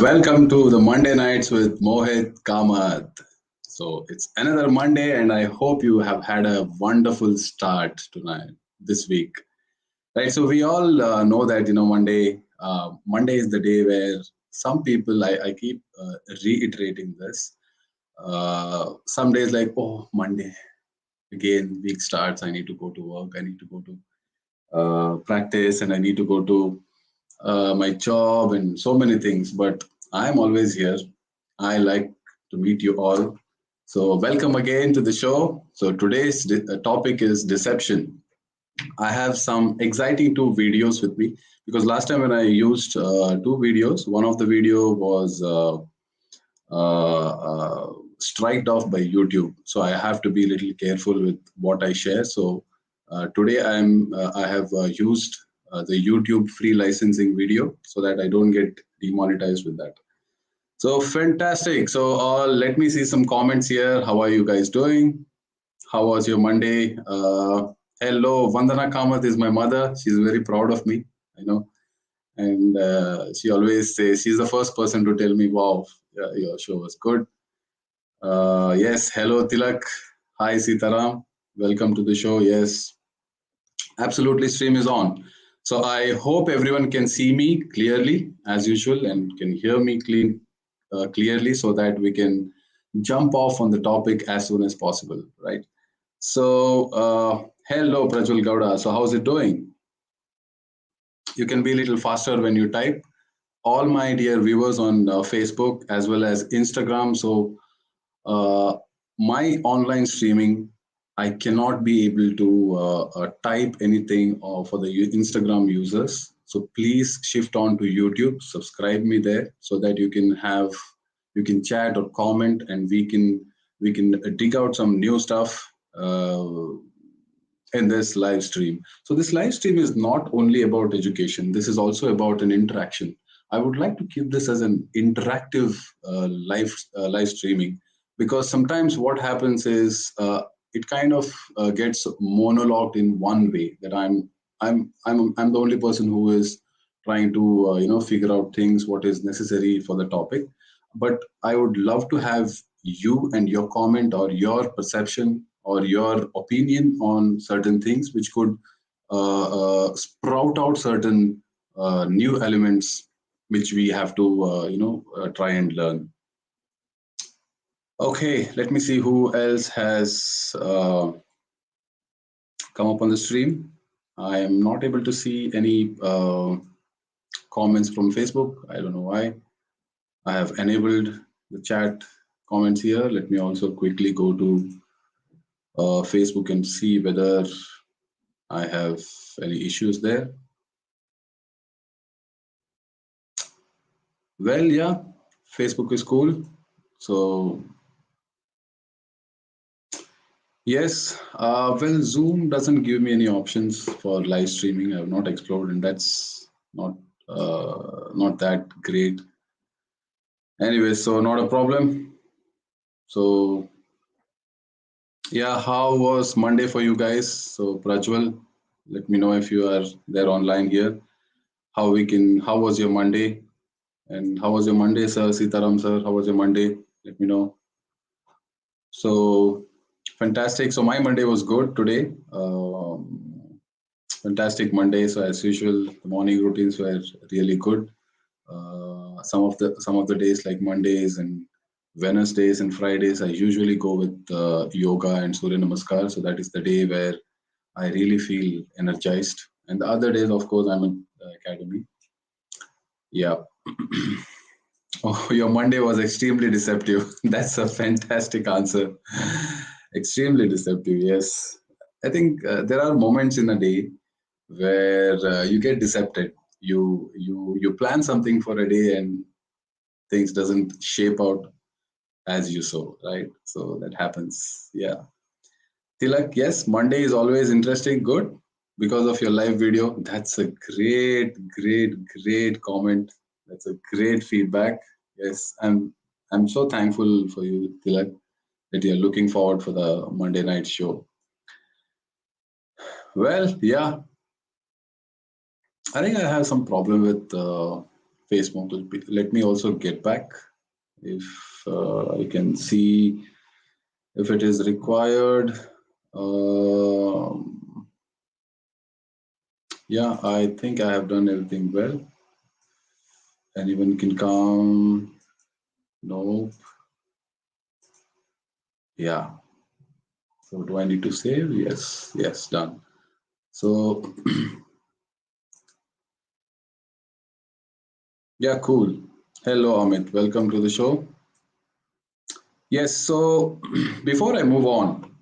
Welcome to the Monday Nights with Mohit Kamat. So it's another Monday, and I hope you have had a wonderful start tonight, this week. Right. So we all know that Monday is the day where some people I keep reiterating this. Some days like, oh, Monday again, week starts. I need to go to work. I need to go to practice, and I need to go to my job and so many things. But I'm always here. I like to meet you all. So, welcome again to the show. So, today's topic is deception. I have some exciting two videos with me because last time when I used two videos, one of the video was striked off by YouTube. So I have to be a little careful with what I share. So today I have used the YouTube free licensing video so that I don't get demonetized with that. So fantastic. So let me see some comments here. How are you guys doing? How was your Monday? Hello, Vandana Kamath is my mother. She's very proud of me. I know, and she always says she's the first person to tell me, "Wow, yeah, your show was good." Yes, hello Tilak. Hi Sitaram. Welcome to the show. Yes, absolutely. Stream is on. So I hope everyone can see me clearly as usual and can hear me clearly so that we can jump off on the topic as soon as possible, right? So, hello Prajwal Gowda. So how's it doing? You can be a little faster when you type. All my dear viewers on Facebook as well as Instagram. So uh, my online streaming, I cannot be able to type anything for the Instagram users. So please shift on to YouTube, subscribe me there so that you can chat or comment, and we can dig out some new stuff in this live stream. So this live stream is not only about education. This is also about an interaction. I would like to keep this as an interactive live streaming, because sometimes what happens is it kind of gets monologued in one way, that I'm the only person who is trying to figure out things what is necessary for the topic. But I would love to have you and your comment or your perception or your opinion on certain things which could sprout out certain new elements which we have to try and learn. Okay, let me see who else has come up on the stream. I am not able to see any comments from Facebook. I don't know why. I have enabled the chat comments here. Let me also quickly go to Facebook and see whether I have any issues there. Well, yeah, Facebook is cool. So, yes, well, Zoom doesn't give me any options for live streaming. I have not explored, and that's not that great. Anyway, so not a problem. So, yeah, how was Monday for you guys? So, Prajwal, let me know if you are there online here. How was your Monday? And how was your Monday, sir? Sitaram, sir, how was your Monday? Let me know. So, fantastic. So, my Monday was good today. Fantastic Monday. So, as usual, the morning routines were really good. Some of the days like Mondays and Wednesdays and Fridays, I usually go with yoga and Surya Namaskar. So that is the day where I really feel energized. And the other days, of course, I'm in the academy. Yeah. Oh, your Monday was extremely deceptive. That's a fantastic answer. Extremely deceptive, yes. I think there are moments in a day where you get decepted. You plan something for a day and things doesn't shape out as you saw, right? So that happens. Yeah. Tilak, yes, Monday is always interesting, good because of your live video. That's a great comment. That's a great feedback. Yes, I'm so thankful for you, Tilak, that you're looking forward for the Monday night show. Well, yeah, I think I have some problem with Facebook. Let me also get back if I can see if it is required. Yeah, I think I have done everything well. Anyone can come. No. Yeah. So do I need to save? Yes. Yes, done. So yeah, cool. Hello, Amit. Welcome to the show. Yes. So before I move on,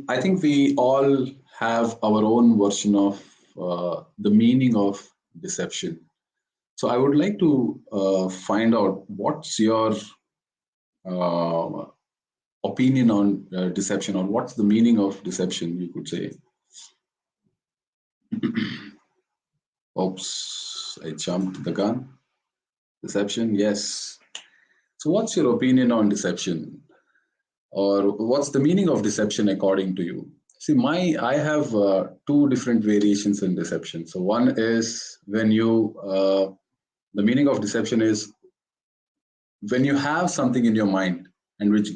I think we all have our own version of the meaning of deception. So I would like to find out what's your uh, opinion on deception, or what's the meaning of deception, you could say. Oops, I jumped the gun. Deception, yes. So what's your opinion on deception? Or what's the meaning of deception according to you? See, I have two different variations in deception. So one is when the meaning of deception is when you have something in your mind and which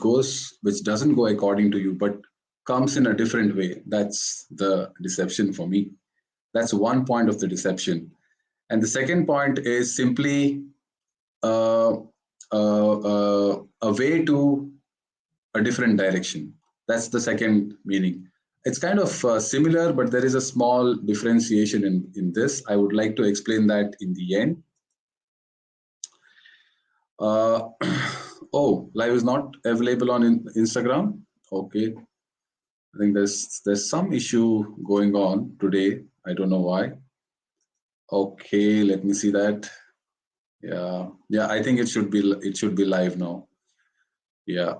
doesn't go according to you, but comes in a different way. That's the deception for me. That's one point of the deception. And the second point is simply uh, a way to a different direction. That's the second meaning. It's kind of similar, but there is a small differentiation in this. I would like to explain that in the end. Uh, oh, live is not available on Instagram. Okay, I think there's some issue going on today. I don't know why. Okay, let me see that. Yeah, yeah. I think it should be live now. Yeah.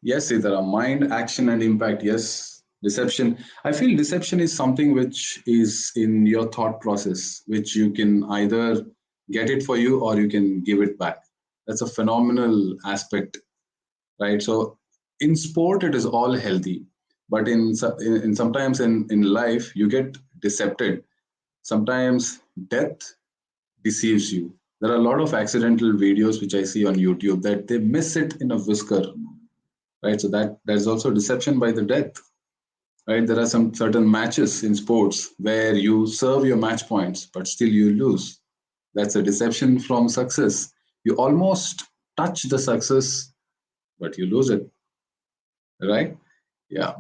Yes, there are mind, action, and impact. Yes, deception. I feel deception is something which is in your thought process, which you can either get it for you or you can give it back. That's a phenomenal aspect, right? So in sport, it is all healthy, but in sometimes in life, you get decepted. Sometimes death deceives you. There are a lot of accidental videos which I see on YouTube that they miss it in a whisker, right? So there's also deception by the death, right? There are some certain matches in sports where you serve your match points, but still you lose. That's a deception from success. You almost touch the success, but you lose it, right? Yeah.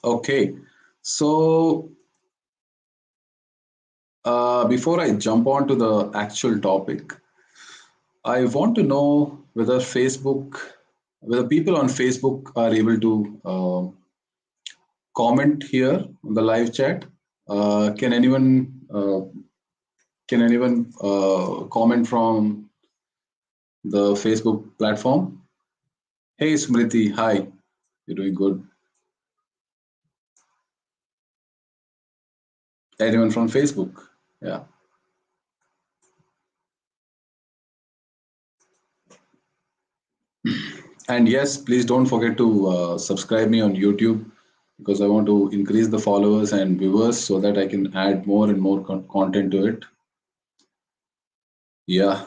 Okay. So before I jump on to the actual topic, I want to know whether people on Facebook are able to comment here on the live chat. Can anyone comment from the Facebook platform? Hey Smriti, hi. You're doing good. Anyone from Facebook? Yeah. And yes, please don't forget to subscribe me on YouTube because I want to increase the followers and viewers so that I can add more and more content to it. Yeah.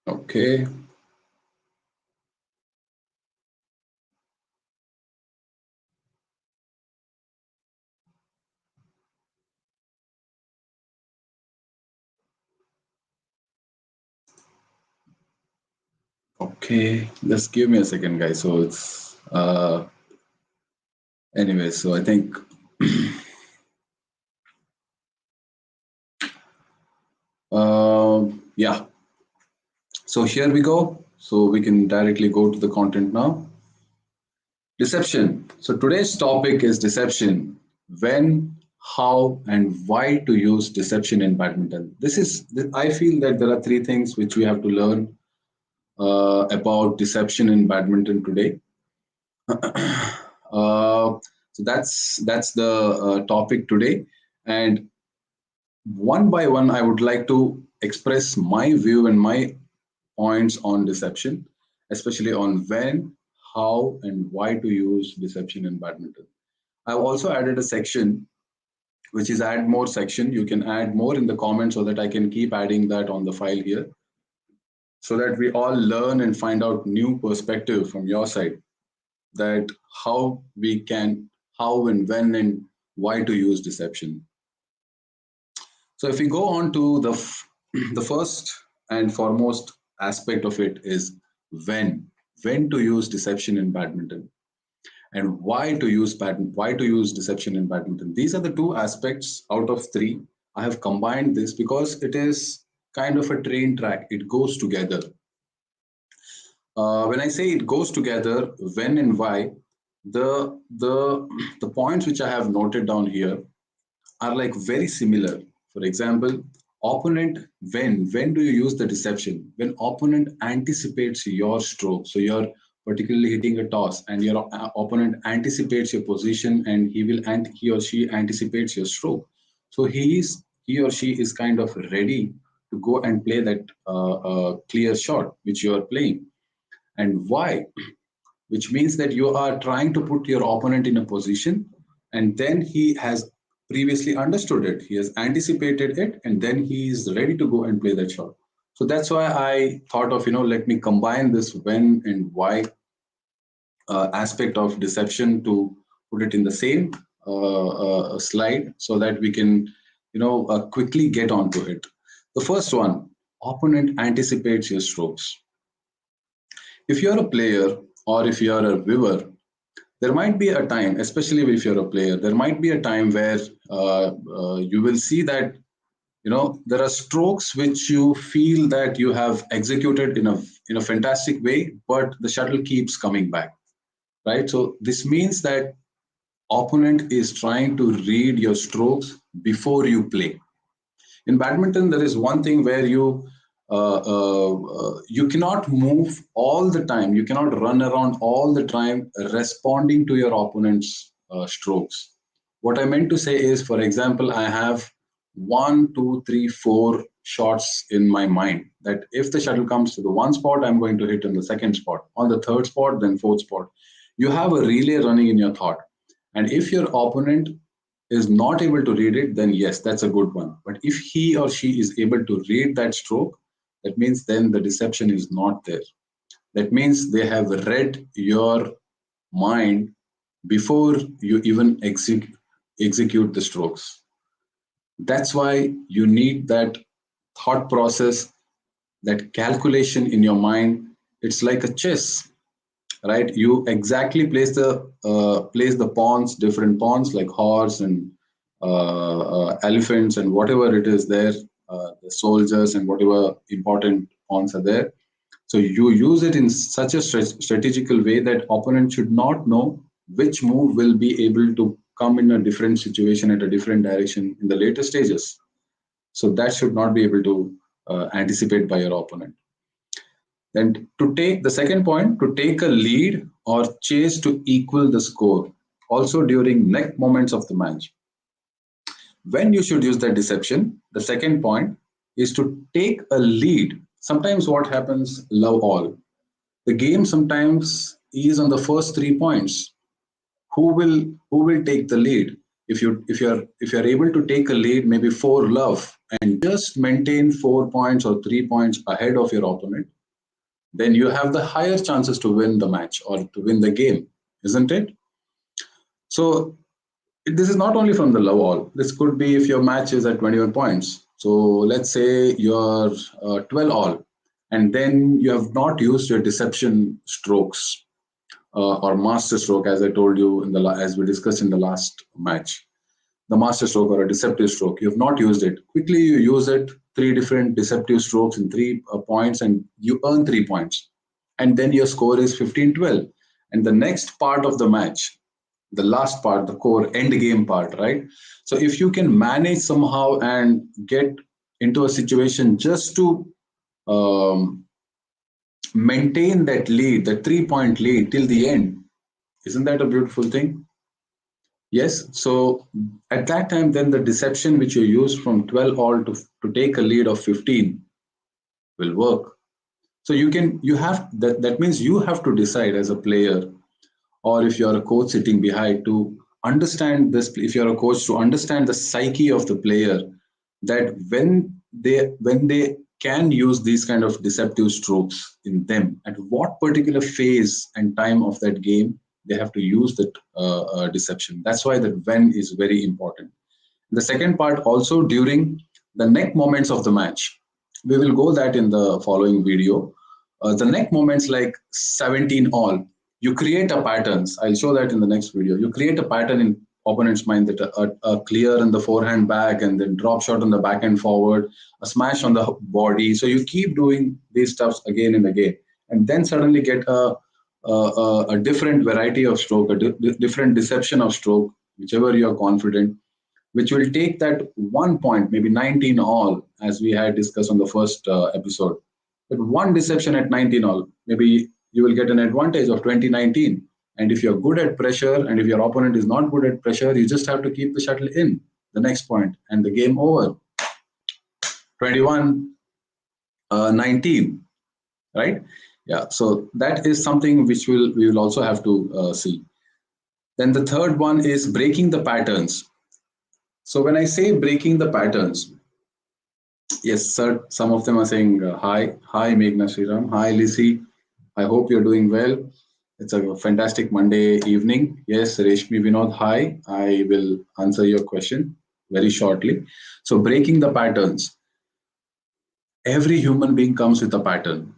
Okay. Okay. Just give me a second, guys. So it's anyway. So I think yeah. So here we go. So we can directly go to the content now. Deception. So today's topic is deception. When, how, and why to use deception in badminton. I feel that there are three things which we have to learn about deception in badminton today. So that's the topic today. And one by one, I would like to express my view and my points on deception. especially on when, how, and why to use deception in badminton. I've also added a section which is add more section. You can add more in the comments so that I can keep adding that on the file here so that we all learn and find out new perspective from your side that how we can, how and when and why to use deception. So if we go on to the first and foremost aspect of it is when, when to use deception in badminton and why to use deception in badminton. These are the two aspects out of three. I have combined this because it is kind of a train track. It goes together. When I say it goes together, when and why, the points which I have noted down here are like very similar. For example, opponent, when do you use the deception? When opponent anticipates your stroke. So you're particularly hitting a toss and your opponent anticipates your position and he or she anticipates your stroke. So he or she is kind of ready to go and play that clear shot which you are playing. And why? Which means that you are trying to put your opponent in a position and then he has previously understood it, he has anticipated it, and then he is ready to go and play that shot. So that's why I thought of, let me combine this when and why aspect of deception to put it in the same slide so that we can quickly get onto it. The first one, opponent anticipates your strokes. If you're a player or if you're a viewer, there might be a time, especially if you're a player, there might be a time where you will see that there are strokes which you feel that you have executed in a fantastic way, but the shuttle keeps coming back, right? So this means that opponent is trying to read your strokes before you play. In badminton, there is one thing where you cannot move all the time. You cannot run around all the time responding to your opponent's strokes. What I meant to say is, for example, I have one, two, three, four shots in my mind that if the shuttle comes to the one spot, I'm going to hit in the second spot, on the third spot, then fourth spot. You have a relay running in your thought. And if your opponent is not able to read it, then yes, that's a good one. But if he or she is able to read that stroke, that means then the deception is not there. That means they have read your mind before you even execute the strokes. That's why you need that thought process, that calculation in your mind. It's like a chess, right? You exactly place the pawns, different pawns like horse and elephants and whatever it is there, the soldiers and whatever important pawns are there. So you use it in such a strategical way that opponent should not know which move will be able to come in a different situation at a different direction in the later stages. So that should not be able to anticipate by your opponent. Then to take the second point, to take a lead or chase to equal the score, also during neck moments of the match. When you should use that deception, the second point is to take a lead. Sometimes what happens, love all. The game sometimes is on the first 3 points. Who will take the lead? If you're able to take a lead, maybe 4 love, and just maintain 4 points or 3 points ahead of your opponent, then you have the higher chances to win the match or to win the game, isn't it? So this is not only from the love all. This could be if your match is at 21 points. So let's say you're 12 all, and then you have not used your deception strokes or master stroke, as I told you as we discussed in the last match. The master stroke or a deceptive stroke, you have not used it. Quickly you use it, 3 different deceptive strokes in 3 points, and you earn 3 points. And then your score is 15-12. And the next part of the match, the last part, the core end game part, right? So if you can manage somehow and get into a situation just to um, maintain that lead, that 3 point lead till the end, isn't that a beautiful thing? Yes. So at that time, then the deception which you use from 12 all to take a lead of 15 will work. So you have that means you have to decide as a player, or if you're a coach sitting behind, to understand this. If you're a coach, to understand the psyche of the player, that when they can use these kind of deceptive strokes in them, at what particular phase and time of that game they have to use that deception. That's why that when is very important. The second part also, during the neck moments of the match. We will go that in the following video. The neck moments like 17 all, you create a patterns. I'll show that in the next video. You create a pattern in opponent's mind, that a clear in the forehand back, and then drop shot on the backhand forward, a smash on the body. So you keep doing these stuffs again and again, and then suddenly get a different variety of stroke, different deception of stroke, whichever you are confident, which will take that 1 point, maybe 19 all, as we had discussed on the first episode. But one deception at 19 all, maybe you will get an advantage of 2019. And if you're good at pressure, and if your opponent is not good at pressure, you just have to keep the shuttle in the next point, and the game over. 21 19, right? Yeah. So that is something which we will also have to see. Then the third one is breaking the patterns. So when I say breaking the patterns, yes, sir. Some of them are saying hi, hi, Meghna Sriram, hi, Lisi. I hope you're doing well. It's a fantastic Monday evening. Yes, Reshmi Vinod, hi. I will answer your question very shortly. So, breaking the patterns. Every human being comes with a pattern.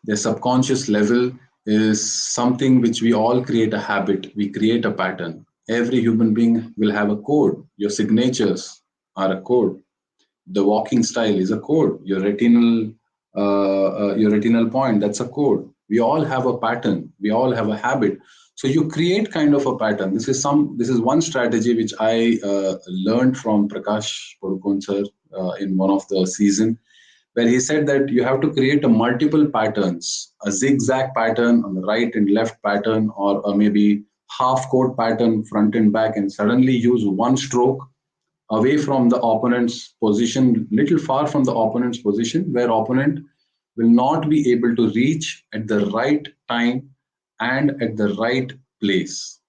The subconscious level is something which we all create a habit. We create a pattern. Every human being will have a code. Your signatures are a code. The walking style is a code. Your retinal point, that's a code. We all have a pattern. We all have a habit. So you create kind of a pattern. This is one strategy which I learned from Prakash Padukone sir in one of the season, where he said that you have to create a multiple patterns, a zigzag pattern on the right and left pattern, or maybe half court pattern front and back, and suddenly use one stroke away from the opponent's position, little far from the opponent's position, where opponent will not be able to reach at the right time and at the right place.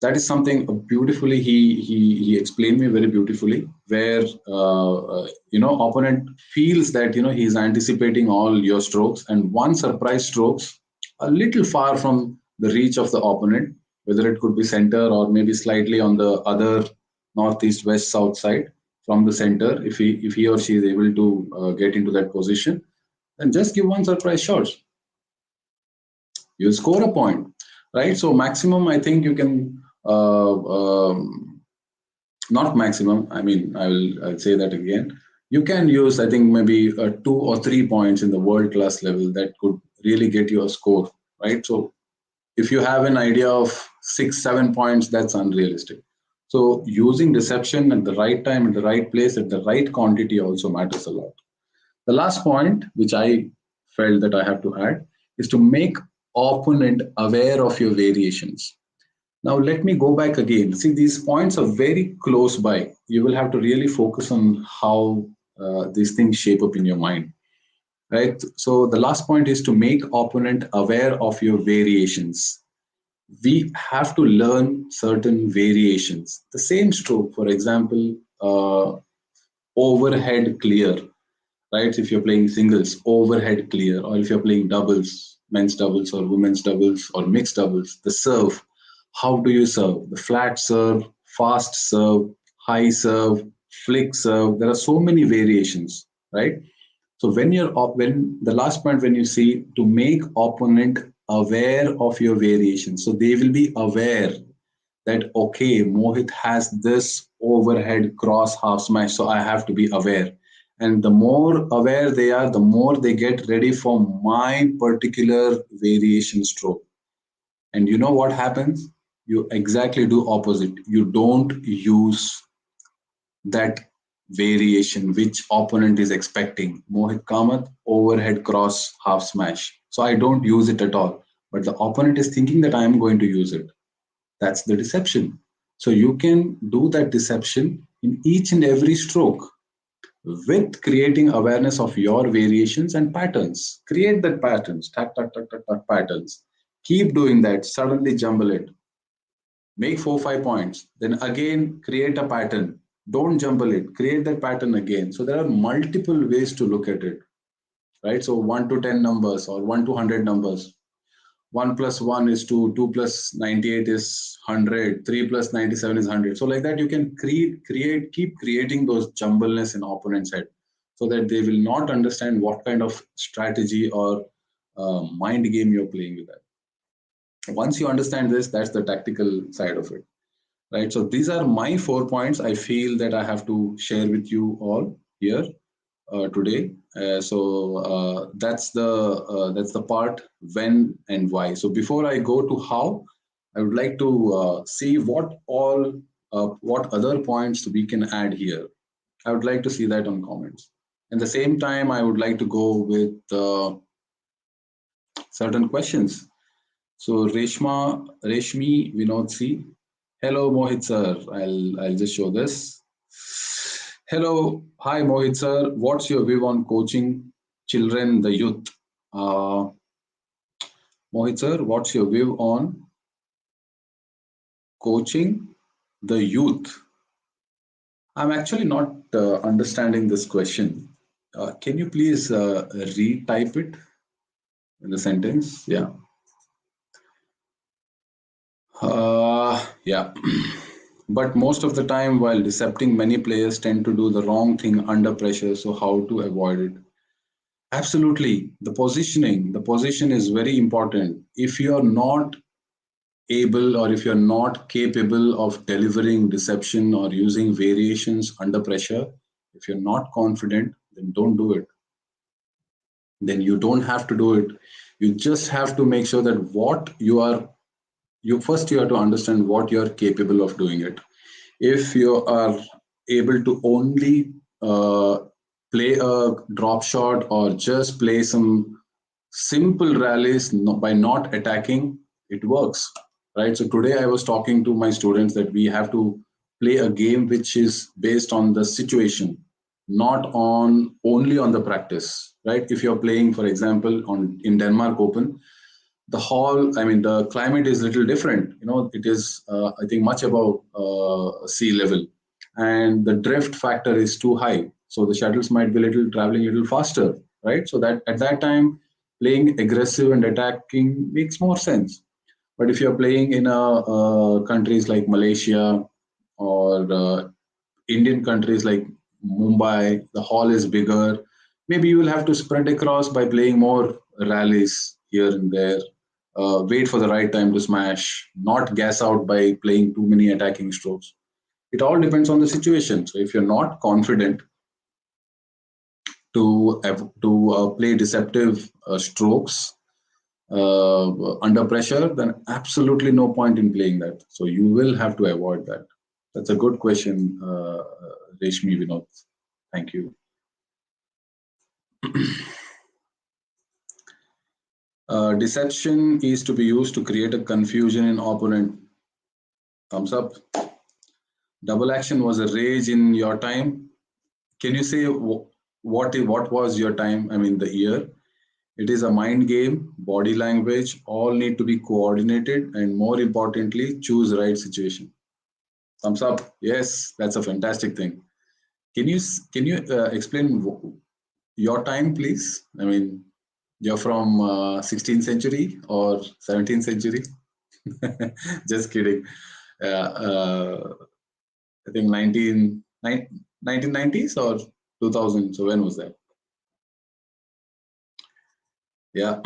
That is something beautifully he explained me very beautifully, where opponent feels that he's anticipating all your strokes, and one surprise strokes a little far from the reach of the opponent, whether it could be center or maybe slightly on the other northeast, west, south side from the center. If he or she is able to get into that position, then just give one surprise shot. You score a point, right? So maximum, I think you can not maximum. I mean, I'll say that again. You can use, I think, maybe 2 or 3 points in the world class level that could really get you a score, right? So if you have an idea of 6, 7 points, that's unrealistic. So using deception at the right time, at the right place, at the right quantity also matters a lot. The last point, which I felt that I have to add, is to make opponent aware of your variations. Now let me go back again. See, these points are very close by. You will have to really focus on how these things shape up in your mind, right? So the last point is to make opponent aware of your variations. We have to learn certain variations. The same stroke, for example, overhead clear, right? If you're playing singles, overhead clear, or if you're playing doubles, men's doubles or women's doubles or mixed doubles, the serve. How do you serve? The flat serve, fast serve, high serve, flick serve. There are so many variations, right? So when the last point, when you see to make opponent aware of your variations, so they will be aware that okay, Mohit has this overhead cross half smash, so I have to be aware. And the more aware they are, the more they get ready for my particular variation stroke. And you know what happens? You exactly do opposite. You don't use that variation which opponent is expecting. Mohit Kamat, overhead cross half smash. So I don't use it at all. But the opponent is thinking that I am going to use it. That's the deception. So you can do that deception in each and every stroke. with creating awareness of your variations and patterns. Create that patterns, tack, tack, tack, tack, tack, patterns. Keep doing that. Suddenly jumble it. Make 4 5 points. Then again, create a pattern. Don't jumble it. Create that pattern again. So there are multiple ways to look at it, right? So 1 to 10 numbers or 1 to 100 numbers. 1 plus 1 is 2, 2 plus 98 is 100, 3 plus 97 is 100. So like that, you can keep creating those jumbleness in opponent's head so that they will not understand what kind of strategy or mind game you're playing with that. Once you understand this, that's the tactical side of it, right? So these are my 4 points I feel that I have to share with you all here today. That's the part when and why. So before I go to how, I would like to see what other points we can add here. I would like to see that on comments. At the same time, I would like to go with certain questions. So Reshmi Vinod C. Hello Mohit sir. I'll just show this. Hello, hi Mohit sir. What's your view on coaching children, the youth? Uh, Mohit sir, what's your view on coaching the youth? I'm actually not understanding this question. Can you please retype it in the sentence? Yeah. Yeah. But most of the time, while decepting, many players tend to do the wrong thing under pressure. So, how to avoid it? Absolutely. The position is very important. If you're not able or if you're not capable of delivering deception or using variations under pressure, if you're not confident, then don't do it. Then you don't have to do it. You just have to make sure that you have to understand what you're capable of doing it. If you are able to only play a drop shot or just play some simple rallies by not attacking, it works, right? So today I was talking to my students that we have to play a game which is based on the situation, not on only on the practice, right? If you're playing, for example, on in Denmark Open, the climate is a little different. It is, I think, much above sea level, and the drift factor is too high. So the shuttles might be traveling a little faster, right? So that at that time, playing aggressive and attacking makes more sense. But if you're playing in countries like Malaysia or Indian countries like Mumbai, the hall is bigger. Maybe you will have to spread across by playing more rallies here and there. Wait for the right time to smash, not gas out by playing too many attacking strokes. It all depends on the situation. So if you're not confident to play deceptive strokes under pressure, then absolutely no point in playing that. So you will have to avoid that. That's a good question, Reshmi Vinod. Thank you. Deception is to be used to create a confusion in opponent. Thumbs up. Double action was a rage in your time. Can you say what was your time? I mean, the year. It is a mind game, body language, all need to be coordinated, and more importantly, choose right situation. Thumbs up. Yes, that's a fantastic thing. Can you explain your time, please? I mean, you're from 16th century or 17th century? Just kidding. I think 1990s or 2000. So when was that? Yeah.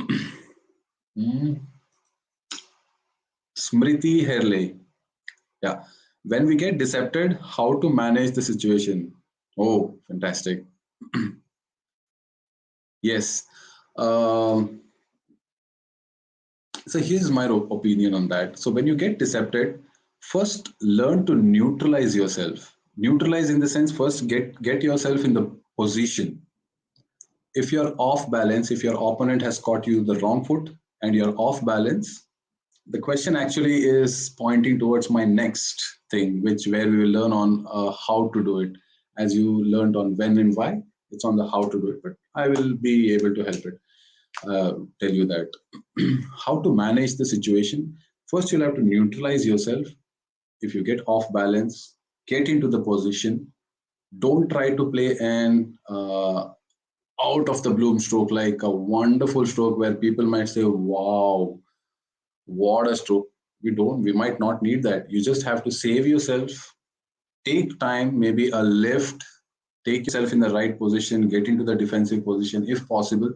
Smriti Herle. Yeah. When we get decepted, how to manage the situation? Oh, fantastic. Yes. Um, so here's my opinion on that. So when you get decepted, first learn to neutralize yourself. Neutralize in the sense, first get yourself in the position. If you're off balance, if your opponent has caught you the wrong foot and you're off balance, the question actually is pointing towards my next thing, which where we will learn on how to do it. as you learned on when and why. It's on the how to do it, but I will be able to help it. Tell you that how to manage the situation. First, you'll have to neutralize yourself. If you get off balance, get into the position. Don't try to play an out of the bloom stroke, like a wonderful stroke where people might say, wow, what a stroke. We might not need that. You just have to save yourself, take time, maybe a lift, take yourself in the right position, get into the defensive position if possible,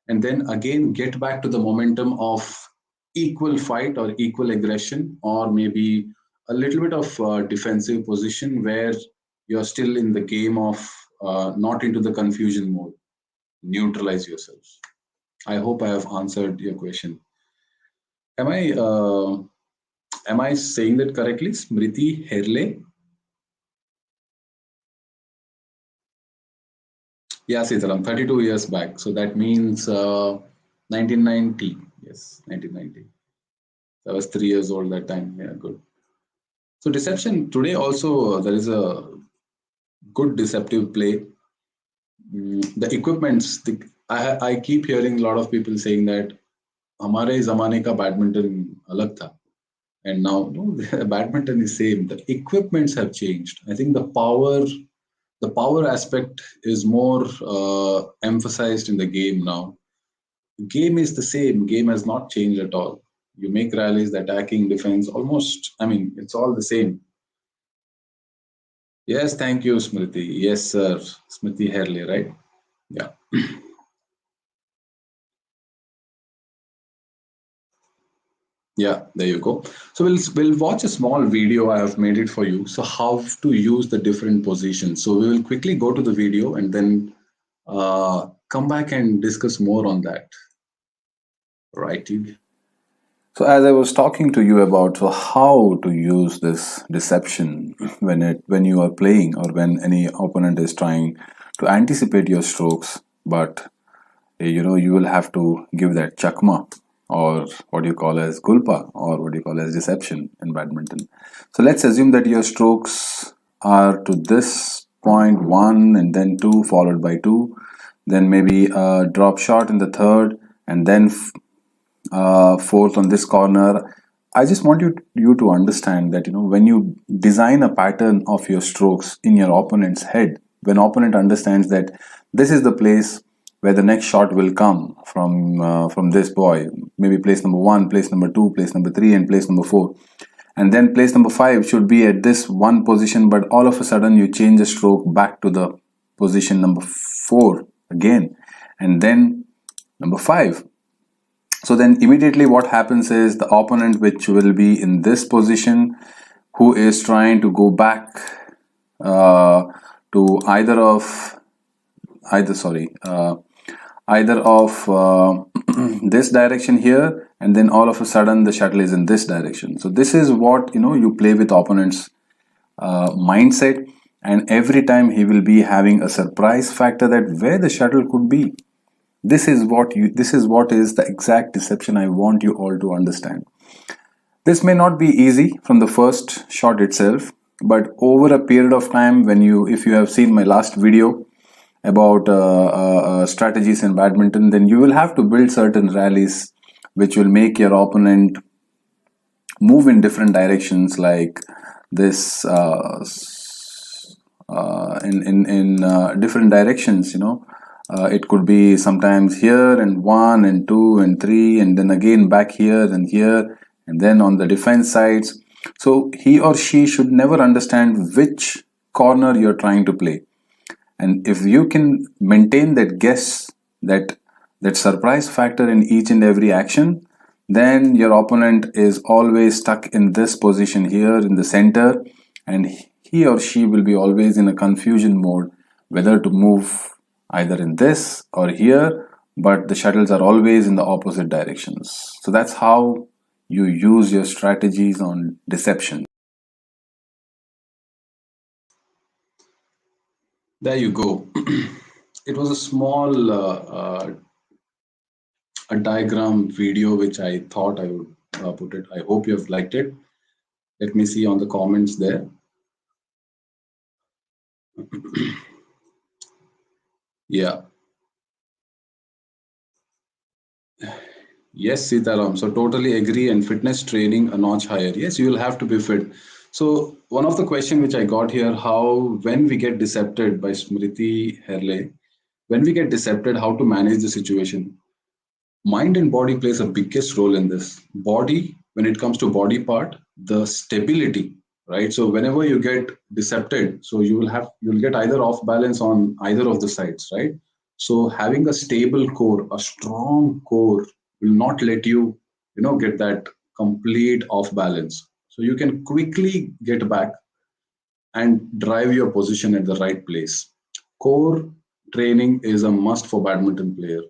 and then again get back to the momentum of equal fight or equal aggression, or maybe a little bit of defensive position where you're still in the game of not into the confusion mode. Neutralize yourself. I hope I have answered your question. Am I saying that correctly? Smriti Herle? Yeah, Sitaram, 32 years back. So that means 1990. Yes, 1990. I was 3 years old that time. Yeah, good. So deception today also, there is a good deceptive play. The equipments, I keep hearing a lot of people saying that हमारे ज़माने का badminton अलग था, and now no, badminton is same. The equipments have changed. I think the power aspect is more emphasized in the game now. Game is the same. Game has not changed at all. You make rallies, the attacking, defense, almost. I mean, it's all the same. Yes, thank you, Smriti. Yes, sir. Smriti Herley, right? Yeah. Yeah, there you go. So we'll watch a small video. I have made it for you. So how to use the different positions. So we will quickly go to the video and then come back and discuss more on that. Right? So as I was talking to you about how to use this deception when you are playing or when any opponent is trying to anticipate your strokes, but you will have to give that chakma, or what you call as gulpa, or what you call as deception in badminton. So let's assume that your strokes are to this point, one and then two followed by two, then maybe a drop shot in the third, and then fourth on this corner. I just want you to understand that when you design a pattern of your strokes in your opponent's head, when opponent understands that this is the place where the next shot will come from this boy, maybe place number one, place number two, place number three, and place number four, and then place number five should be at this one position, but all of a sudden you change the stroke back to the position number four again, and then number five. So then immediately what happens is the opponent, which will be in this position, who is trying to go back to either of this direction here, and then all of a sudden the shuttle is in this direction. So this is what you play with opponent's mindset, and every time he will be having a surprise factor that where the shuttle could be. This is what is the exact deception I want you all to understand. This may not be easy from the first shot itself, but over a period of time, if you have seen my last video about strategies in badminton, then you will have to build certain rallies which will make your opponent move in different directions, like this in different directions. It could be sometimes here and one and two and three, and then again back here, and then on the defense sides. So he or she should never understand which corner you're trying to play. And if you can maintain that guess, that surprise factor in each and every action, then your opponent is always stuck in this position here in the center, and he or she will be always in a confusion mode whether to move either in this or here, but the shuttles are always in the opposite directions. So that's how you use your strategies on deception. There you go. It was a small a diagram video which I thought I would put it. I hope you have liked it. Let me see on the comments there. Yeah. Yes, Sitaram. So totally agree. And fitness training a notch higher. Yes, you will have to be fit. So one of the question which I got here, how when we get decepted by Smriti Herle, when we get decepted, how to manage the situation? Mind and body plays a biggest role in this. Body, when it comes to body part, the stability, right? So whenever you get decepted, so you'll get either off balance on either of the sides, right? So having a stable core, a strong core, will not let you, get that complete off balance. So you can quickly get back and drive your position at the right place. Core training is a must for badminton player,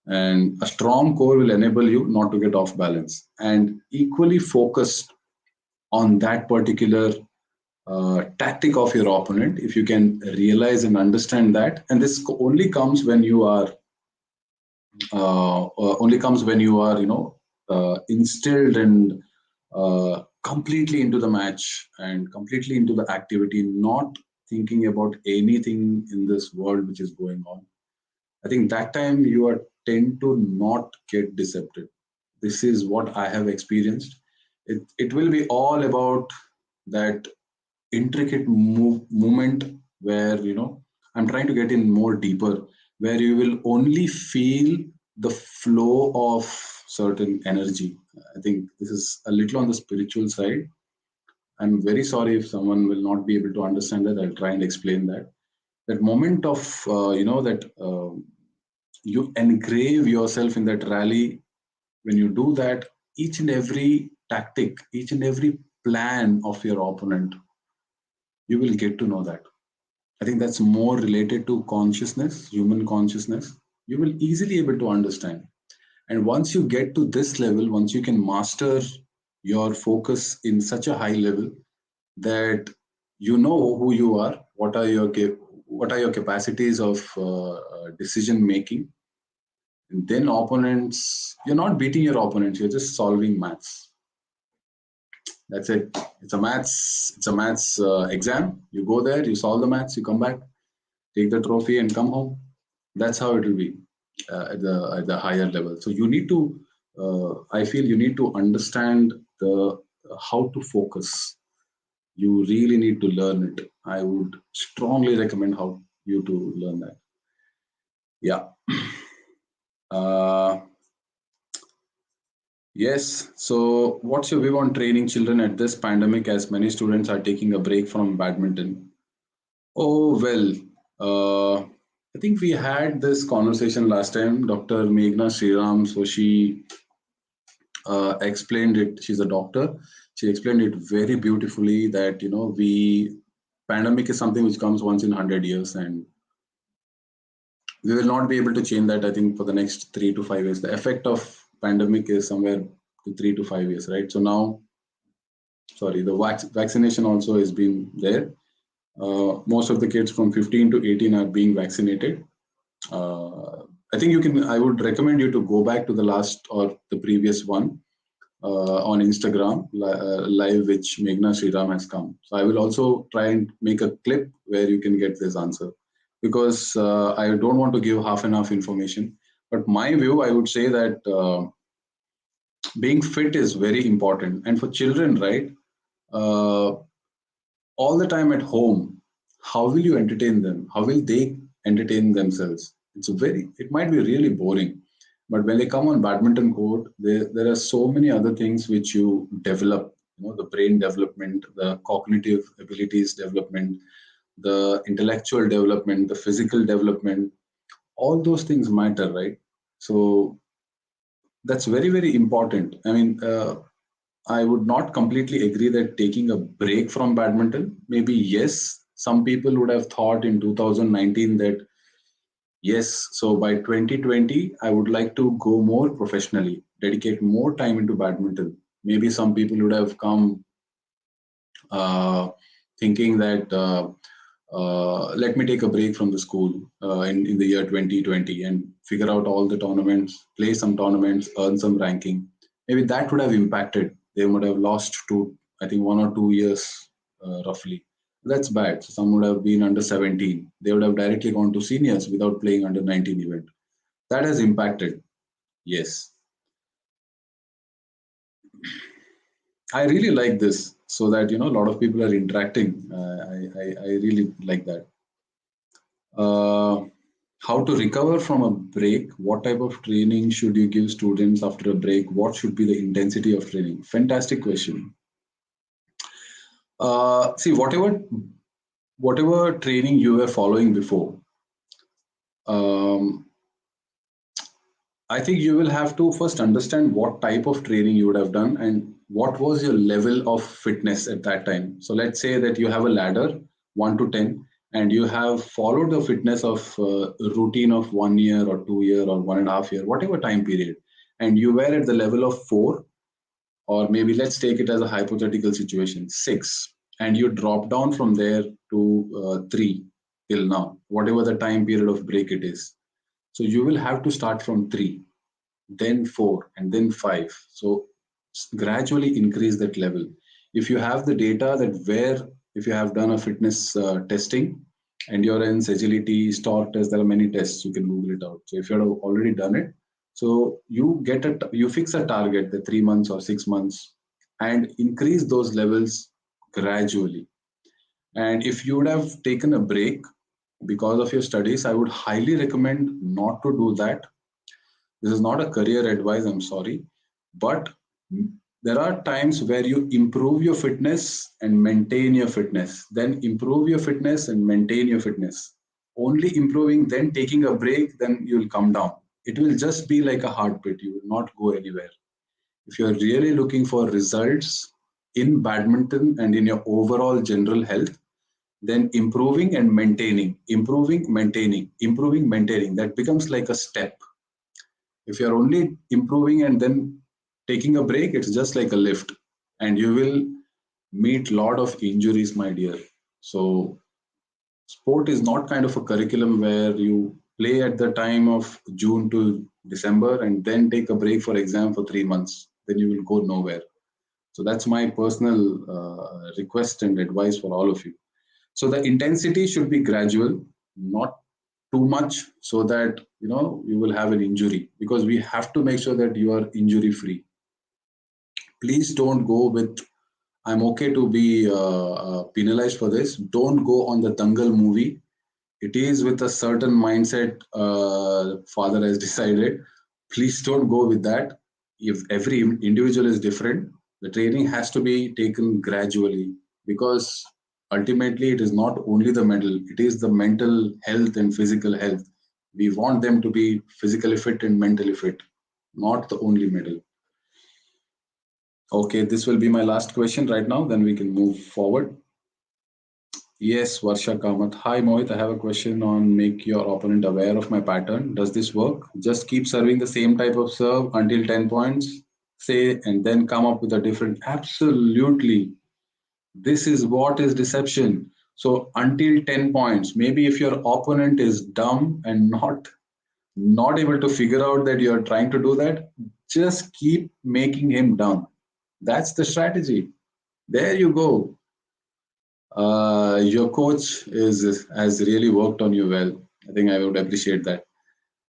and a strong core will enable you not to get off balance and equally focused on that particular tactic of your opponent. If you can realize and understand that, and this only comes when you are instilled and completely into the match and completely into the activity, not thinking about anything in this world which is going on. I think that time you are tend to not get deceptive. This is what I have experienced. It will be all about that intricate movement where I'm trying to get in more deeper, where you will only feel the flow of certain energy. I think this is a little on the spiritual side. I'm very sorry if someone will not be able to understand that. I'll try and explain that. That moment of that you engrave yourself in that rally. When you do that, each and every tactic, each and every plan of your opponent, you will get to know that. I think that's more related to consciousness, human consciousness. You will easily able to understand. And once you get to this level, once you can master your focus in such a high level that you know who you are, what are your capacities of decision making, and then opponents, you're not beating your opponents, you're just solving maths. That's it. It's a maths exam. You go there, you solve the maths, you come back, take the trophy, and come home. That's how it will be at the higher level. So you need to. I feel you need to understand the how to focus. You really need to learn it. I would strongly recommend how you to learn that. Yeah. Uh, yes. So, what's your view on training children at this pandemic as many students are taking a break from badminton? Oh, well, I think we had this conversation last time. Dr. Meghna Sriram, so she explained it. She's a doctor. She explained it very beautifully that, pandemic is something which comes once in 100 years, and we will not be able to change that, I think, for the next 3 to 5 years. The effect of pandemic is somewhere to 3 to 5 years, right? So now, sorry, the vaccination also has been there. Most of the kids from 15 to 18 are being vaccinated. uh, I think I would recommend you to go back to the last or the previous one on Instagram live, which Meghna Sriram has come. So I will also try and make a clip where you can get this answer, because I don't want to give half and half information. But my view, I would say that being fit is very important, and for children, right? Uh, all the time at home, how will you entertain them? How will they entertain themselves? It might be really boring. But when they come on badminton court, there are so many other things which you develop, the brain development, the cognitive abilities development, the intellectual development, the physical development, all those things matter, right? So that's very, very important. I mean, I would not completely agree that taking a break from badminton, maybe yes, some people would have thought in 2019 that yes, so by 2020, I would like to go more professionally, dedicate more time into badminton. Maybe some people would have come uh, thinking that let me take a break from the school in the year 2020 and figure out all the tournaments, play some tournaments, earn some ranking. Maybe that would have impacted. They would have lost I think 1 or 2 years roughly. That's bad. So some would have been under 17. They would have directly gone to seniors without playing under 19 event. That has impacted. Yes. I really like this so that a lot of people are interacting. I really like that. Uh, how to recover from a break? What type of training should you give students after a break? What should be the intensity of training? Fantastic question. See, whatever training you were following before, um, I think you will have to first understand what type of training you would have done and what was your level of fitness at that time. So let's say that you have a ladder 1 to 10 and you have followed the fitness of a routine of 1 year or 2 year or 1.5 year, whatever time period, and you were at the level of 4, or maybe let's take it as a hypothetical situation 6, and you drop down from there to 3 till now, whatever the time period of break it is. So you will have to start from 3, then 4, and then 5. So gradually increase that level. If you have the data that where, if you have done a fitness testing, endurance, agility, STOR test, there are many tests, you can Google it out. So if you have already done it, so you fix a target, the 3 months or 6 months, and increase those levels gradually. And if you would have taken a break because of your studies, I would highly recommend not to do that. This is not a career advice, I'm sorry, but there are times where you improve your fitness and maintain your fitness, then improve your fitness and maintain your fitness. Only improving, then taking a break, then you'll come down. It will just be like a heartbeat, you will not go anywhere. If you're really looking for results in badminton and in your overall general health, then improving, maintaining, improving, maintaining, that becomes like a step. If you're only improving and then taking a break, it's just like a lift, and you will meet lot of injuries, my dear. So sport is not kind of a curriculum where you play at the time of June to December and then take a break for exam for 3 months. Then you will go nowhere. So that's my personal request and advice for all of you. So the intensity should be gradual, not too much, so that you will have an injury, because we have to make sure that you are injury free. Please don't go with, I'm okay to be penalized for this. Don't go on the Dangal movie. It is with a certain mindset father has decided. Please don't go with that. If every individual is different, the training has to be taken gradually, because ultimately it is not only the mental, it is the mental health and physical health. We want them to be physically fit and mentally fit, not the only medal. Okay, this will be my last question right now, then we can move forward. Yes, Varsha Kamat. Hi, Mohit. I have a question on make your opponent aware of my pattern. Does this work? Just keep serving the same type of serve until 10 points, say, and then come up with a different. Absolutely. This is what is deception. So until 10 points, maybe if your opponent is dumb and not able to figure out that you're trying to do that, just keep making him dumb. That's the strategy. There you go. Your coach has really worked on you well. I think I would appreciate that.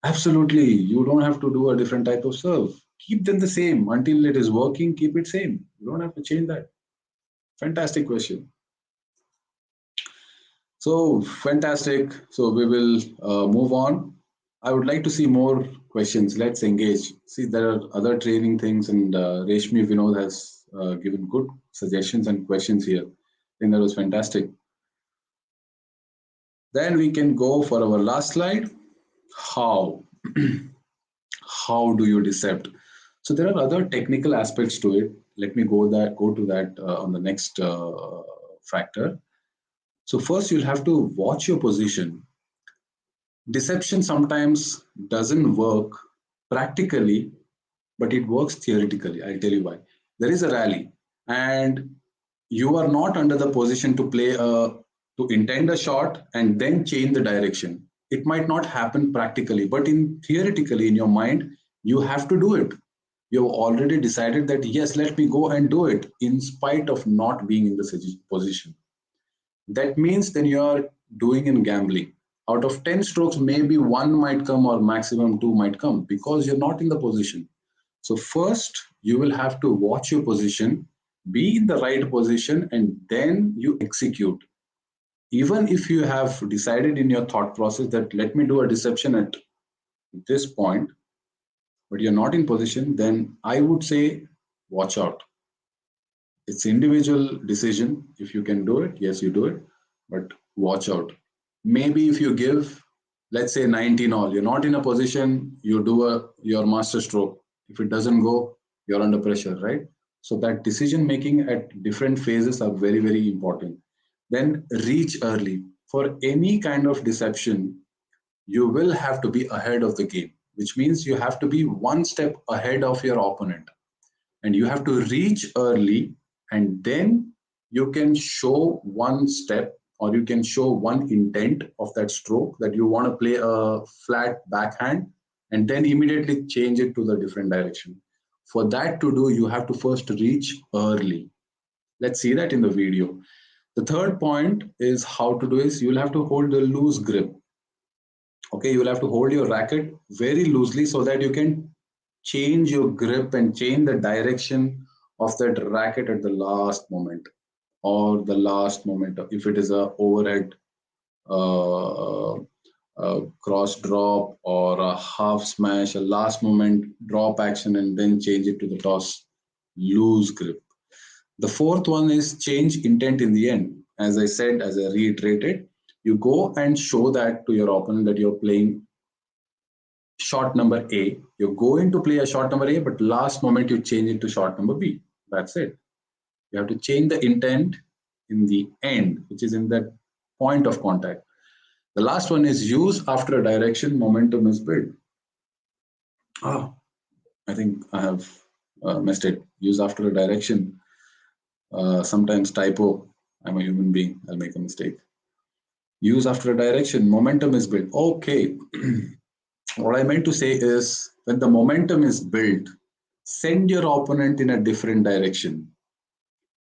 Absolutely, you don't have to do a different type of serve. Keep them the same until it is working. Keep it same. You don't have to change that. Fantastic question. So fantastic. So we will move on. I would like to see more questions. Let's engage. See, there are other training things, and Reshmi Vinod has given good suggestions and questions here. I think that was fantastic. Then we can go for our last slide. How? How do you decept? So there are other technical aspects to it. Let me go to that on the next factor. So first, you'll have to watch your position. Deception sometimes doesn't work practically, but it works theoretically. I'll tell you why. There is a rally, and you are not under the position to play to intend a shot and then change the direction. It might not happen practically, but in theoretically in your mind, you have to do it. You have already decided that yes, let me go and do it in spite of not being in the position. That means then you are doing in gambling. Out of 10 strokes, maybe one might come or maximum two might come because you're not in the position. So first, you will have to watch your position, be in the right position, and then you execute. Even if you have decided in your thought process that let me do a deception at this point, but you're not in position, then I would say watch out. It's individual decision. If you can do it, yes, you do it, but watch out. Maybe if you give, let's say 19 all, you're not in a position, you do your master stroke. If it doesn't go, you're under pressure, right? So that decision making at different phases are very, very important. Then reach early. For any kind of deception, you will have to be ahead of the game, which means you have to be one step ahead of your opponent, and you have to reach early, and then you can show one step or you can show one intent of that stroke that you want to play a flat backhand and then immediately change it to the different direction. For that to do, you have to first reach early. Let's see that in the video. The third point is how to do is you'll have to hold the loose grip. Okay, you'll have to hold your racket very loosely so that you can change your grip and change the direction of that racket at the last moment, or the last moment if it is a overhead uh, cross drop or a half smash, a last moment drop action, and then change it to the toss. Loose grip. The fourth one is change intent in the end. As I said, as I reiterated, you go and show that to your opponent that you're playing shot number A. You're going to play a shot number A, but last moment you change it to shot number B. That's it. You have to change the intent in the end, which is in that point of contact. The last one is use after a direction, momentum is built. Oh, I think I have missed it. Use after a direction. Sometimes typo. I'm a human being. I'll make a mistake. Use after a direction, momentum is built. Okay. What I meant to say is when the momentum is built, send your opponent in a different direction.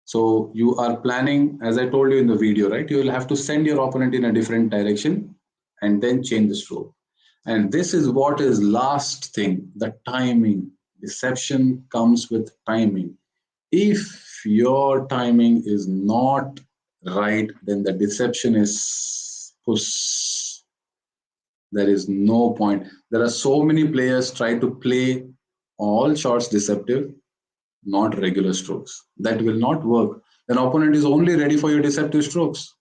So you are planning, as I told you in the video, right? You will have to send your opponent in a different direction and then change the stroke. And this is what is last thing, the timing. Deception comes with timing. If your timing is not right, then the deception is push. There is no point. There are so many players try to play all shots deceptive, not regular strokes. That will not work. An opponent is only ready for your deceptive strokes.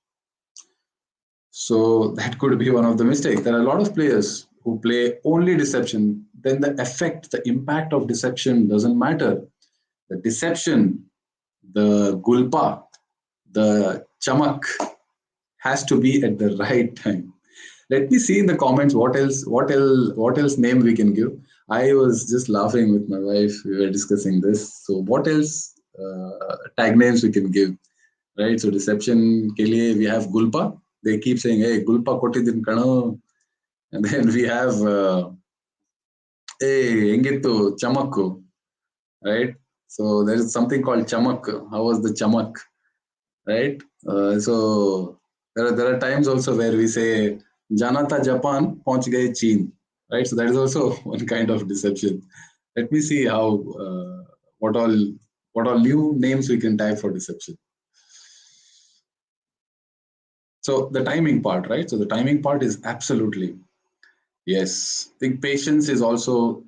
So that could be one of the mistakes. There are a lot of players who play only deception. Then the effect, the impact of deception doesn't matter. The deception, the gulpa, the chamak has to be at the right time. Let me see in the comments what else name we can give. I was just laughing with my wife. We were discussing this. So what else tag names we can give, right? So deception ke liye we have gulpa. They keep saying, "Hey, gulpa koti din kano," and then we have, "Hey, engittu chamakku," right? So there is something called chamak. How was the chamak, right? So there are times also where we say "Jana tha Japan, pahunch gaye Cheen," right? So that is also one kind of deception. Let me see how what all new names we can type for deception. So the timing part, right? So the timing part is absolutely yes. I think patience is also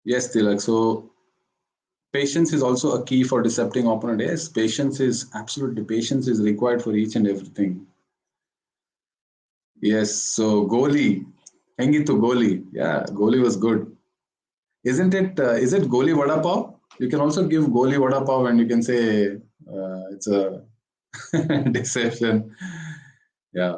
yes, Tilak. So patience is also a key for decepting opponent. Yes, patience is required for each and everything. Yes, so goalie, Hengito goalie. Yeah, goalie was good. Isn't it? Is it goalie vada pav? You can also give goalie vada pav, and you can say it's a deception. Yeah.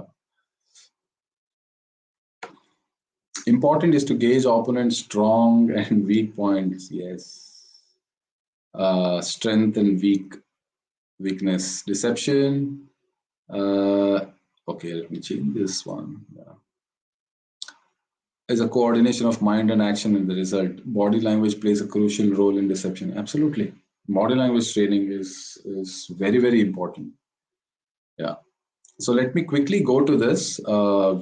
Important is to gauge opponent's strong and weak points. Yes. Strength and weakness. Deception. Okay, let me change this one. Yeah. Is a coordination of mind and action in the result. Body language plays a crucial role in deception. Absolutely. Body language training is very, very important. Yeah. So let me quickly go to this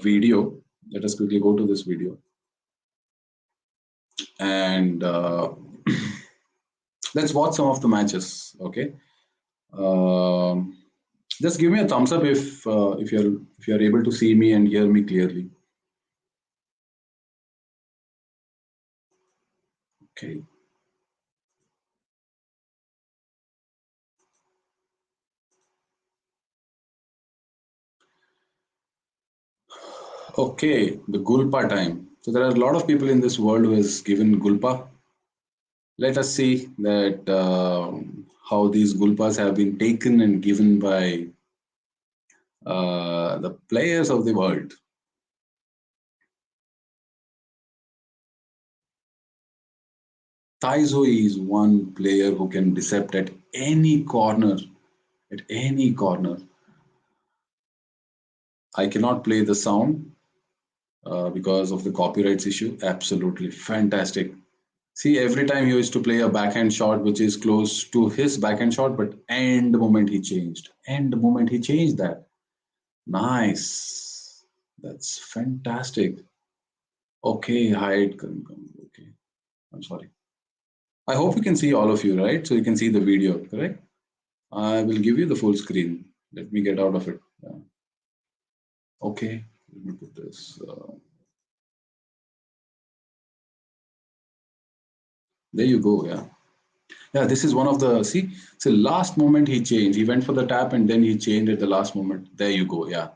video. Let us quickly go to this video and let's watch some of the matches. Okay. Um, just give me a thumbs up if you're able to see me and hear me clearly. Okay. Okay, the Gulpa time. So there are a lot of people in this world who has given Gulpa. Let us see that how these Gulpas have been taken and given by the players of the world. Taizo is one player who can decept at any corner. At any corner. I cannot play the sound because of the copyrights issue. Absolutely fantastic. See, every time he used to play a backhand shot which is close to his backhand shot, but end moment he changed. End moment he changed that. Nice. That's fantastic. Okay, hide. Okay, I'm sorry. I hope you can see all of you, right? So you can see the video, correct? I will give you the full screen. Let me get out of it. Yeah. Okay, let me put this. There you go. Yeah. Yeah, this is one of the, see, so last moment he changed. He went for the tap and then he changed at the last moment. There you go. Yeah.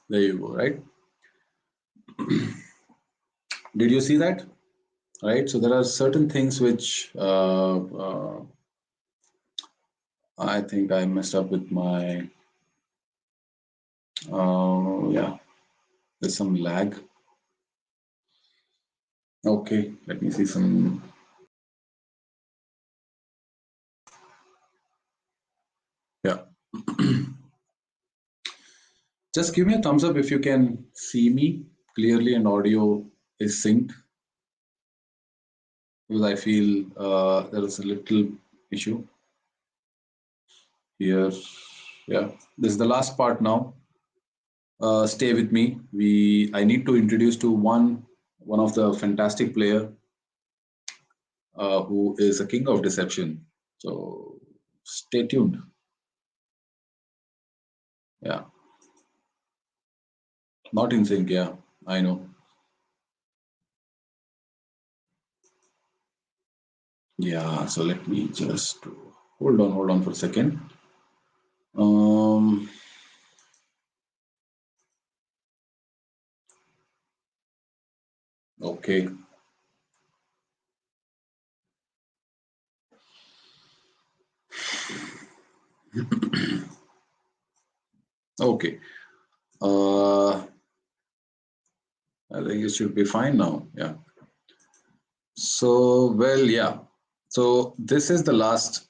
There you go. Right. Did you see that? Right. So there are certain things which I think I messed up with my, yeah, there's some lag. Okay. Let me see some. Yeah. Just give me a thumbs up if you can see me clearly and audio is synced, because I feel there is a little issue here. Yeah, this is the last part now. Stay with me. I need to introduce to one of the fantastic player who is a king of deception. So stay tuned. Yeah, not in sync. Yeah, I know. Yeah, so let me just hold on for a second. Um, okay, okay. Uh, I think it should be fine now. Yeah. So, well, yeah. So this is the last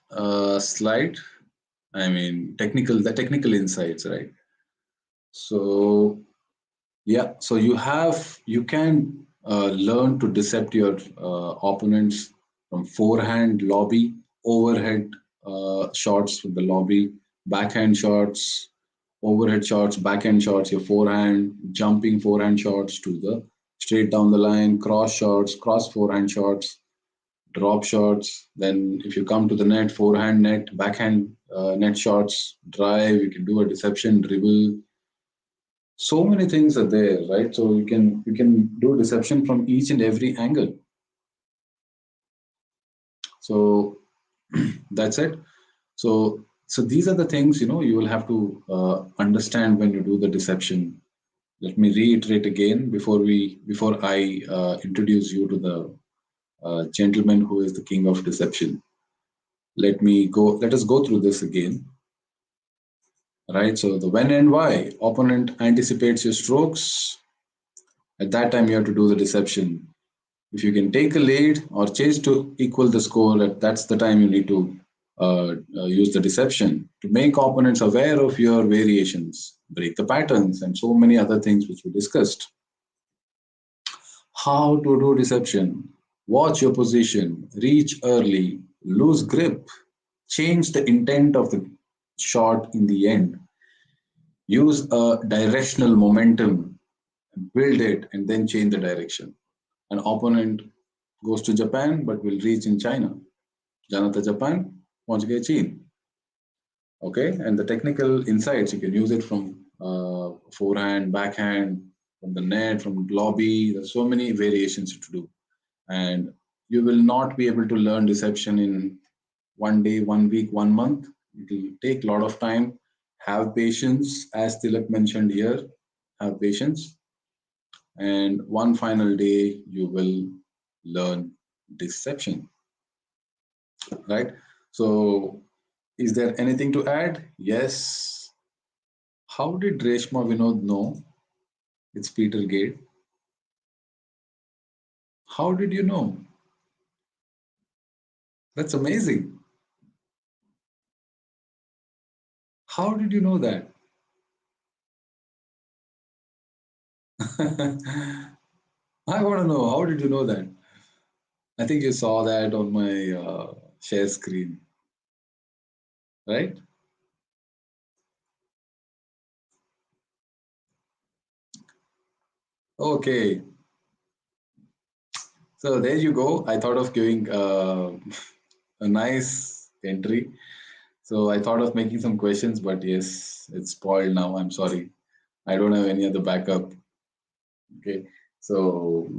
slide. I mean, the technical insights, right? So, yeah. So you can learn to decept your opponents from forehand lobby, overhead shots from the lobby, backhand shots, overhead shots, backhand shots, your forehand, jumping forehand shots to the straight down the line, cross shots, cross forehand shots, drop shots. Then if you come to the net, forehand net, backhand net shots, drive. You can do a deception dribble. So many things are there, right? So you can do deception from each and every angle. So that's it. So these are the things you will have to understand when you do the deception. Let me reiterate again before I introduce you to the gentleman who is the king of deception. Let us go through this again. Right, so the when and why opponent anticipates your strokes. At that time you have to do the deception. If you can take a lead or chase to equal the score, that's the time you need to use the deception to make opponents aware of your variations, break the patterns, and so many other things which we discussed. How to do deception: watch your position, reach early, lose grip, change the intent of the shot in the end, use a directional momentum, build it, and then change the direction. An opponent goes to Japan but will reach in China. Jana tha Japan, पहुंच गए चीन. Okay, and the technical insights you can use it from forehand, backhand, from the net, from lobby. There's so many variations to do, and you will not be able to learn deception in one day, 1 week, 1 month. It will take a lot of time. Have patience, as Tilak mentioned here. Have patience, and one final day you will learn deception. Right. So, is there anything to add? Yes. How did Reshma Vinod know it's Peter Gate? How did you know? That's amazing. How did you know that? I want to know, how did you know that? I think you saw that on my share screen, right? Okay, so there you go. I thought of giving a nice entry. So I thought of making some questions, but yes, it's spoiled now. I'm sorry. I don't have any other backup. Okay, so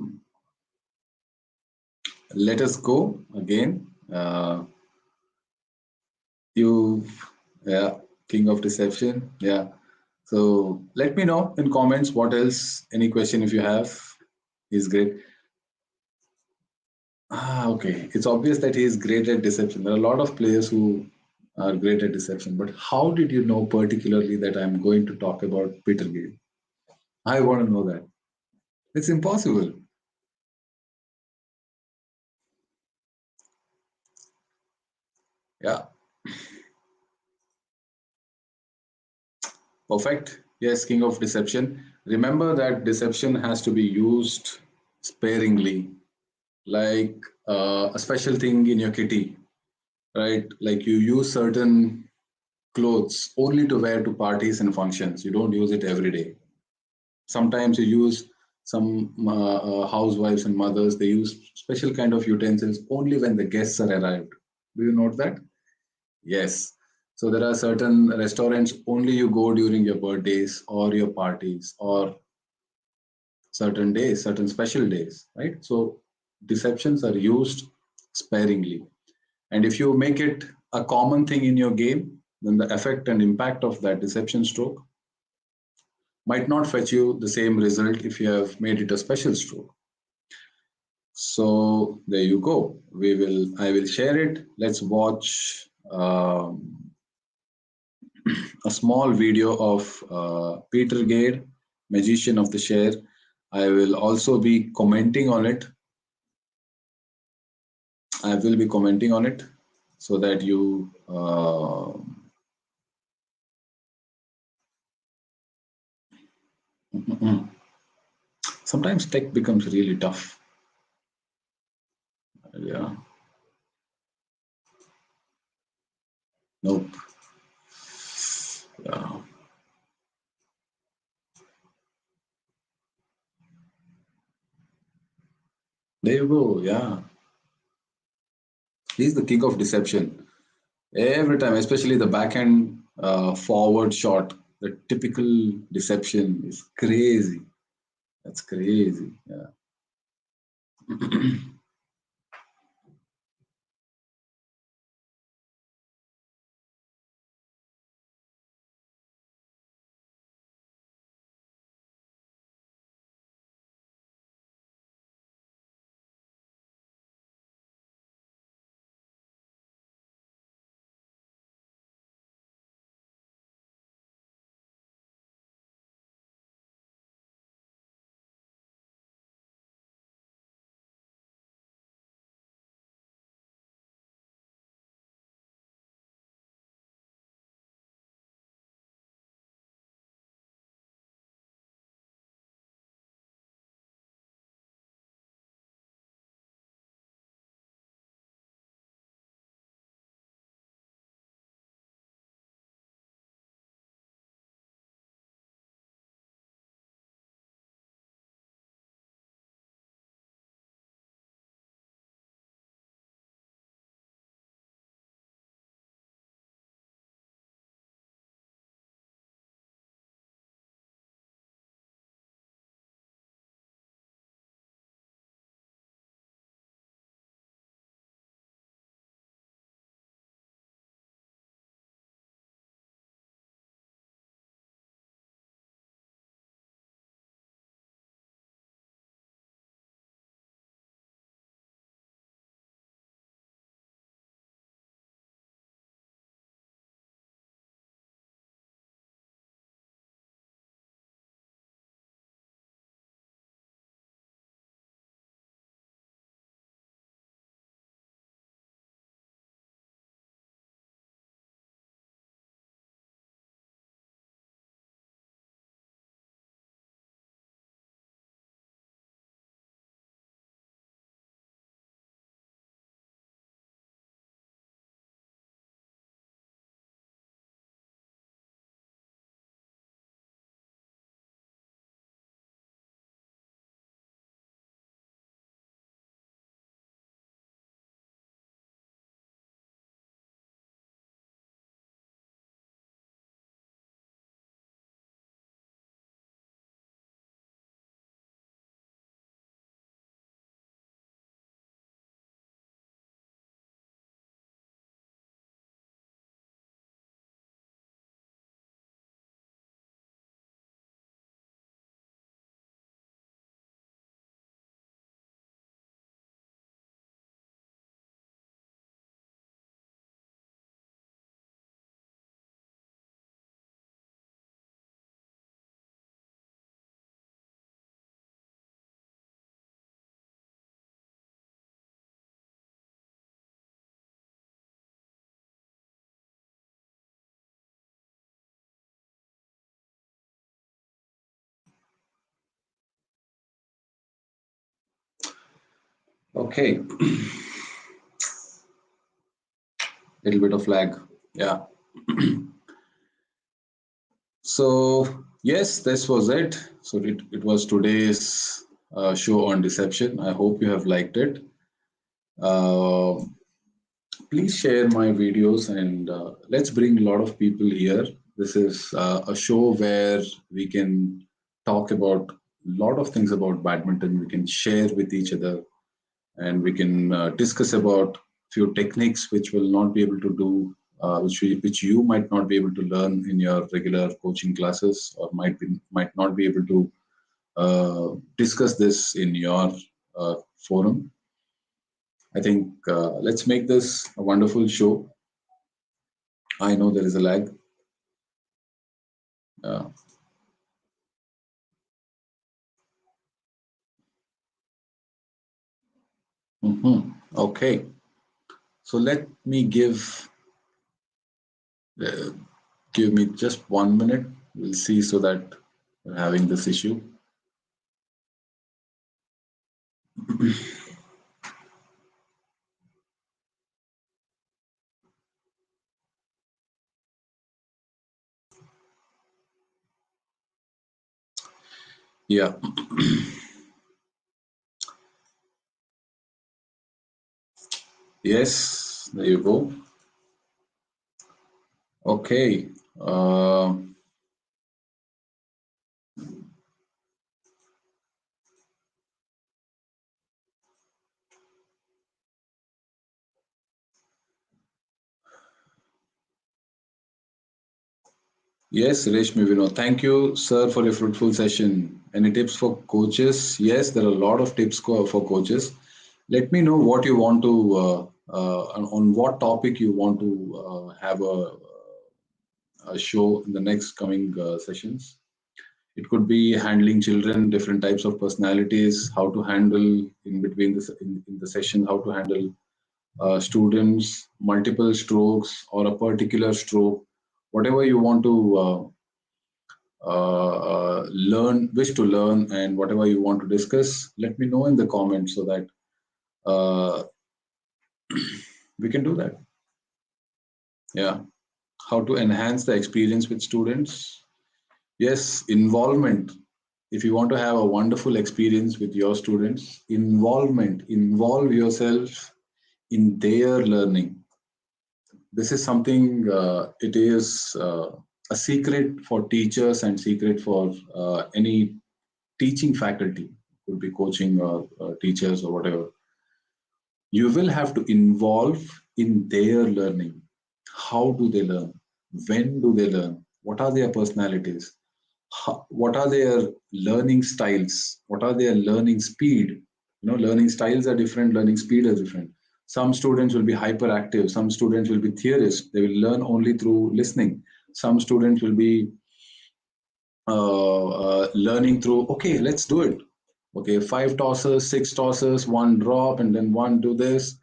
let us go again. You, yeah, king of deception. Yeah. So let me know in comments what else, any question if you have. He's great. Ah, okay. It's obvious that he is great at deception. There are a lot of players who are great at deception. But how did you know particularly that I'm going to talk about Peter Gale? I want to know that. It's impossible. Yeah. Perfect. Yes, king of deception. Remember that deception has to be used sparingly, like a special thing in your kitty, right? Like you use certain clothes only to wear to parties and functions. You don't use it every day. Sometimes you use some housewives and mothers, they use special kind of utensils only when the guests are arrived. Do you note that? Yes. So there are certain restaurants only you go during your birthdays or your parties or certain days, certain special days, right? So deceptions are used sparingly. And if you make it a common thing in your game, then the effect and impact of that deception stroke might not fetch you the same result if you have made it a special stroke. So there you go. I will share it. Let's watch a small video of Peter Gade, magician of the share. I will also be commenting on it. I will be commenting on it so that you sometimes tech becomes really tough. Yeah. Nope. Yeah. There you go. Yeah. He's the king of deception. Every time, especially the backhand forward shot, the typical deception is crazy. That's crazy. Yeah. Okay. Little bit of lag. Yeah. So, yes, this was it. So, it was today's show on deception. I hope you have liked it. Uh, Please share my videos and let's bring a lot of people here. This is a show where we can talk about a lot of things about badminton. We can share with each other and we can discuss about few techniques which will not be able to do, which you might not be able to learn in your regular coaching classes, or might not be able to discuss this in your forum. I think let's make this a wonderful show. I know there is a lag. Uh, Okay, so let me uh, give me just 1 minute. We'll see so that we're having this issue. Yeah. Yes, there you go. Okay. Yes, Reshmi Vinod. Thank you, sir, for a fruitful session. Any tips for coaches? Yes, there are a lot of tips for coaches. Let me know what you want to, on what topic you want to have a show in the next coming sessions. It could be handling children, different types of personalities, how to handle in between in the session, how to handle students, multiple strokes or a particular stroke, whatever you want to learn, wish to learn, and whatever you want to discuss, let me know in the comments so that uh, we can do that. Yeah. How to enhance the experience with students? Yes, involvement. If you want to have a wonderful experience with your students, involve yourself in their learning. This is something, it is a secret for teachers and secret for any teaching faculty, could be coaching or teachers or whatever. You will have to involve in their learning. How do they learn? When do they learn? What are their personalities? What are their learning styles? What are their learning speed? Learning styles are different, learning speed is different. Some students will be hyperactive, some students will be theorists, they will learn only through listening. Some students will be learning through, okay, let's do it. Okay, five tosses, six tosses, one drop, and then one do this.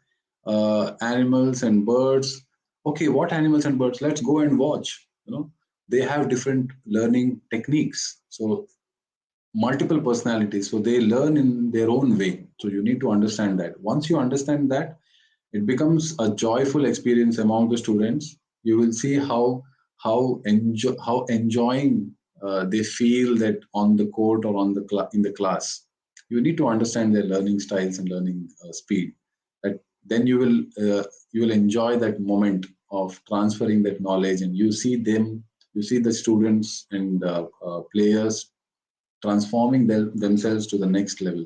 Animals and birds. Okay, what animals and birds? Let's go and watch. They have different learning techniques. So multiple personalities. So they learn in their own way. So you need to understand that. Once you understand that, it becomes a joyful experience among the students. You will see how enjoying they feel that on the court or in the class. You need to understand their learning styles and learning speed. That then you will enjoy that moment of transferring that knowledge, and you see the students and players transforming themselves to the next level.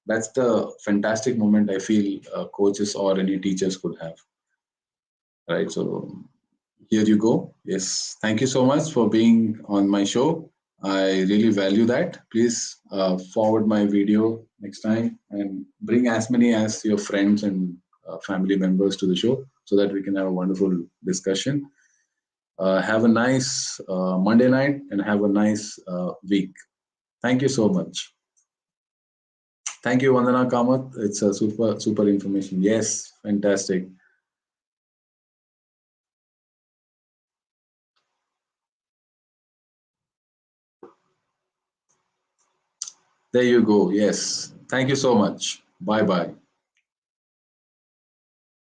That's the fantastic moment I feel coaches or any teachers could have. Right. So here you go. Yes. Thank you so much for being on my show. I really value that. Please forward my video next time and bring as many as your friends and family members to the show so that we can have a wonderful discussion. Have a nice Monday night and have a nice week. Thank you so much. Thank you, Vandana Kamat. It's a super information. Yes, fantastic. There you go. Yes. Thank you so much. Bye bye.